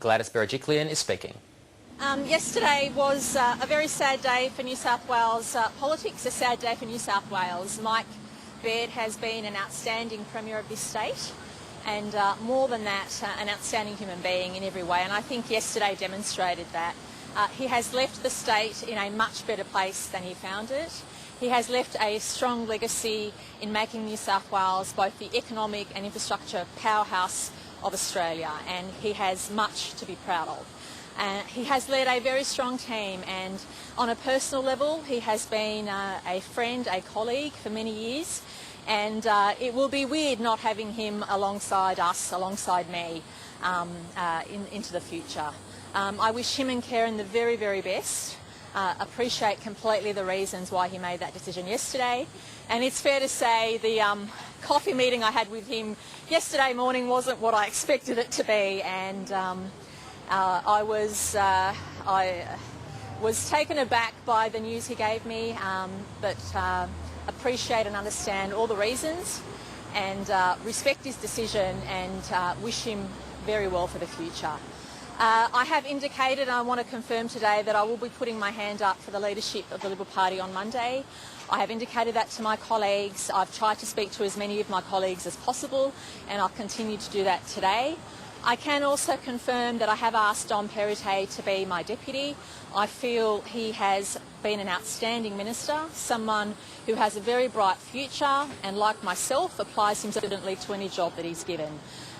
Berejiklian is speaking. Yesterday was a very sad day for New South Wales politics, a sad day for New South Wales. Mike Baird has been an outstanding Premier of this state and more than that, an outstanding human being in every way, and I think yesterday demonstrated that. He has left the state in a much better place than he found it. He has left a strong legacy in making New South Wales both the economic and infrastructure powerhouse of Australia, and he has much to be proud of. He has led a very strong team, and on a personal level he has been a friend, a colleague for many years, and it will be weird not having him alongside us, alongside me, into the future. I wish him and Karen the very, very best. Appreciate completely the reasons why he made that decision yesterday, and it's fair to say the coffee meeting I had with him yesterday morning wasn't what I expected it to be, and I was taken aback by the news he gave me, but appreciate and understand all the reasons and respect his decision and wish him very well for the future. I have indicated, and I want to confirm today, that I will be putting my hand up for the leadership of the Liberal Party on Monday. I have indicated that to my colleagues. I've tried to speak to as many of my colleagues as possible, and I'll continue to do that today. I can also confirm that I have asked Dom Perrottet to be my deputy. I feel he has been an outstanding minister, someone who has a very bright future and, like myself, applies himself diligently to any job that he's given.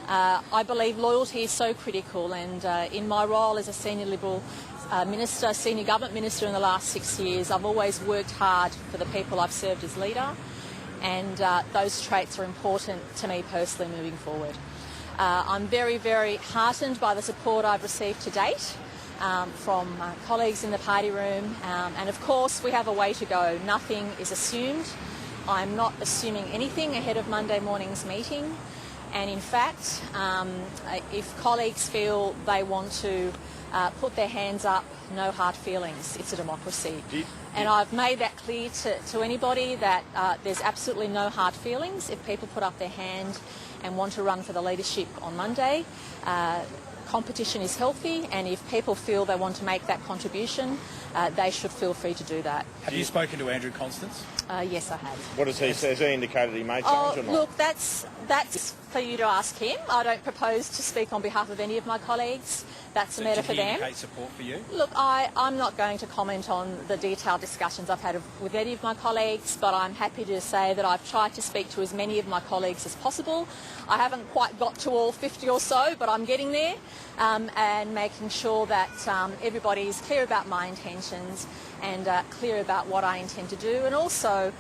I believe loyalty is so critical, and in my role as a senior Liberal minister, senior government minister in the last 6 years, I've always worked hard for the people I've served as leader, and those traits are important to me personally moving forward. I'm very, very heartened by the support I've received to date from colleagues in the party room, and of course we have a way to go. Nothing is assumed. I'm not assuming anything ahead of Monday morning's meeting. And in fact, if colleagues feel they want to put their hands up, no hard feelings. It's a democracy. And I've made that clear to anybody that there's absolutely no hard feelings if people put up their hand and want to run for the leadership on Monday. Competition is healthy, and if people feel they want to make that contribution, they should feel free to do that. Have you spoken to Andrew Constance? Yes, I have. What does he say? Has he indicated he may change or not? Look, that's for you to ask him. I don't propose to speak on behalf of any of my colleagues. That's a matter for them. Did he indicate support for you? Look, I'm not going to comment on the detailed discussions I've had with any of my colleagues, but I'm happy to say that I've tried to speak to as many of my colleagues as possible. I haven't quite got to all 50 or so, but I'm getting there, and making sure that everybody is clear about my intentions and clear about what I intend to do. And also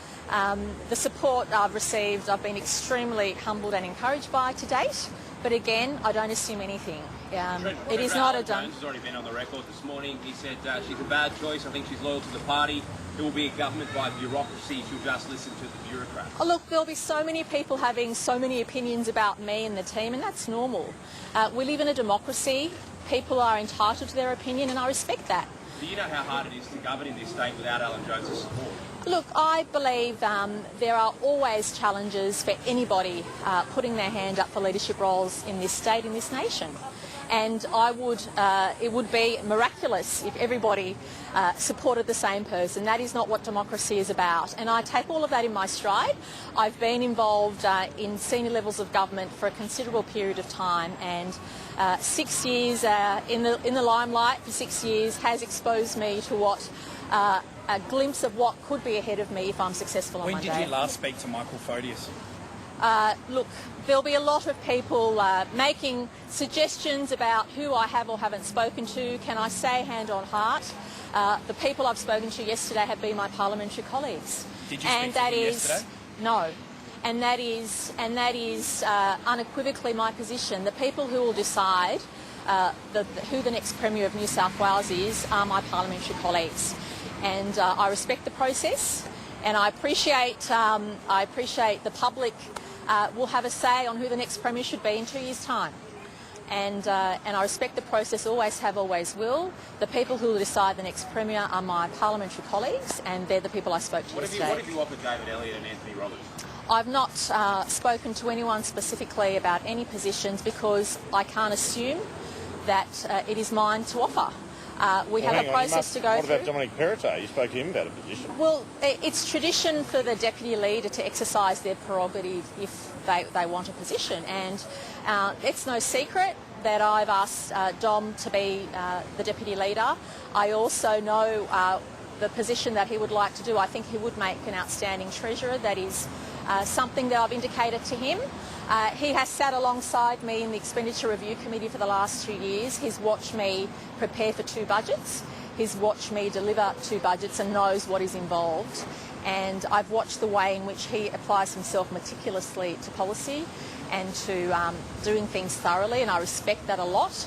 the support I've received, I've been extremely humbled and encouraged by to date. But again, I don't assume anything. It is not a done. Jones has already been on the record this morning. He said she's a bad choice. I think she's loyal to the party. There will be a government by bureaucracy. She'll just listen to the bureaucrats. Oh, look, there'll be so many people having so many opinions about me and the team, and that's normal. We live in a democracy. People are entitled to their opinion, and I respect that. Do you know how hard it is to govern in this state without Alan Jones' support? Look, I believe there are always challenges for anybody putting their hand up for leadership roles in this state, in this nation. And it would be miraculous if everybody supported the same person. That is not what democracy is about. And I take all of that in my stride. I've been involved in senior levels of government for a considerable period of time, and 6 years in the limelight for 6 years has exposed me to what a glimpse of what could be ahead of me if I'm successful on Monday. When did you last speak to Michael Photius? Look, there'll be a lot of people making suggestions about who I have or haven't spoken to. Can I say, hand on heart, the people I've spoken to yesterday have been my parliamentary collegues. Did you speak to them yesterday? No. And that is unequivocally my position. The people who will decide who the next Premier of New South Wales is are my parliamentary colleagues. And I respect the process, and I appreciate the public will have a say on who the next Premier should be in 2 years' time. And I respect the process, always have, always will. The people who will decide the next Premier are my parliamentary colleagues, and they're the people I spoke to yesterday. What have you offered David Elliott and Anthony Roberts? I've not spoken to anyone specifically about any positions because I can't assume that it is mine to offer. We have a process to go What through. about Dominic Perrottet? You spoke to him about a position. Well, it's tradition for the deputy leader to exercise their prerogative if they want a position, and it's no secret that I've asked Dom to be the deputy leader. I also know the position that he would like to do. I think he would make an outstanding treasurer. That is something that I've indicated to him. He has sat alongside me in the Expenditure Review Committee for the last 2 years. He's watched me prepare for 2 budgets. He's watched me deliver 2 budgets and knows what is involved. And I've watched the way in which he applies himself meticulously to policy and to doing things thoroughly, and I respect that a lot.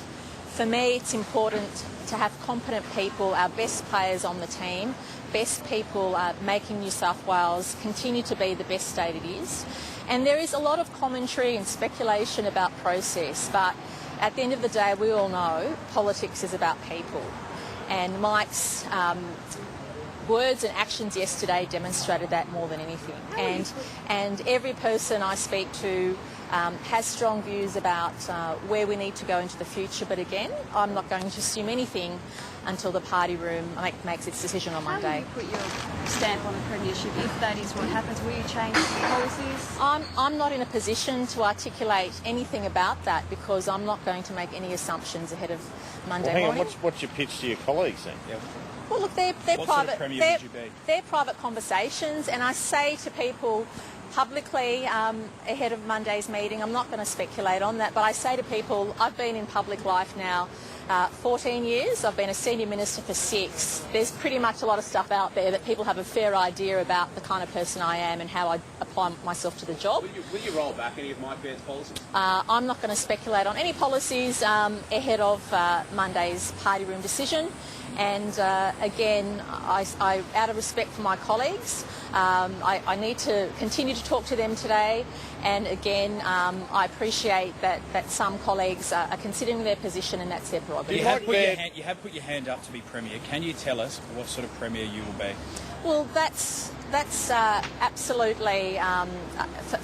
For me, it's important to have competent people, our best players on the team, best people making New South Wales continue to be the best state it is. And there is a lot of commentary and speculation about process, but at the end of the day, we all know politics is about people. And Mike's words and actions yesterday demonstrated that more than anything. And every person I speak to has strong views about where we need to go into the future. But again, I'm not going to assume anything until the party room makes its decision on Monday. How will you put your stamp on the premiership if that is what happens? Will you change policies? I'm not in a position to articulate anything about that because I'm not going to make any assumptions ahead of Monday morning. Hang on, what's your pitch to your colleagues then? Yeah. Well, look, they're What private. sort of premier would you be? They're private conversations, and I say to people publicly ahead of Monday's meeting, I'm not going to speculate on that, but I say to people, I've been in public life now 14 years. I've been a senior minister for 6. There's pretty much a lot of stuff out there that people have a fair idea about the kind of person I am and how I apply myself to the job. Will you roll back any of Mike Baird's policies? I'm not going to speculate on any policies ahead of Monday's party room decision. And again, I, out of respect for my colleagues, I need to continue to talk to them today. And again, I appreciate that some colleagues are considering their position, and that's their prerogative. You have put your hand up to be Premier. Can you tell us what sort of Premier you will be? Well, that's absolutely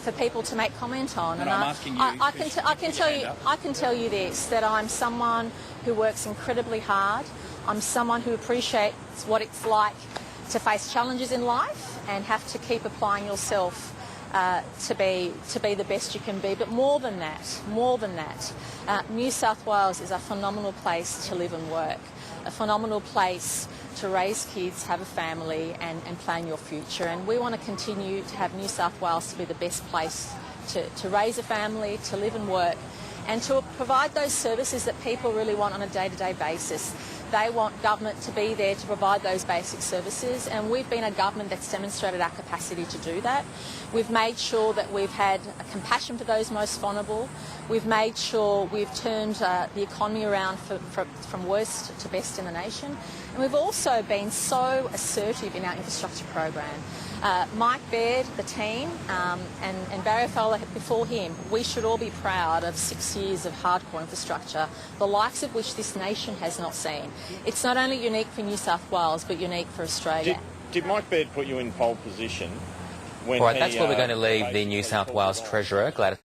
for people to make comment on. And I'm asking you. I can tell you this: that I'm someone who works incredibly hard. I'm someone who appreciates what it's like to face challenges in life and have to keep applying yourself to be the best you can be. But more than that, New South Wales is a phenomenal place to live and work, a phenomenal place to raise kids, have a family and plan your future. And we want to continue to have New South Wales to be the best place to raise a family, to live and work, and to provide those services that people really want on a day-to-day basis. They want government to be there to provide those basic services, and we've been a government that's demonstrated our capacity to do that. We've made sure that we've had a compassion for those most vulnerable. We've made sure we've turned the economy around from worst to best in the nation. And we've also been so assertive in our infrastructure program. Mike Baird, the team, and Barry Fowler before him, we should all be proud of 6 years of hardcore infrastructure, the likes of which this nation has not seen. It's not only unique for New South Wales, but unique for Australia. Did Mike Baird put you in pole position when All right, that's where we're going to leave the New South Wales Treasurer, Gladys.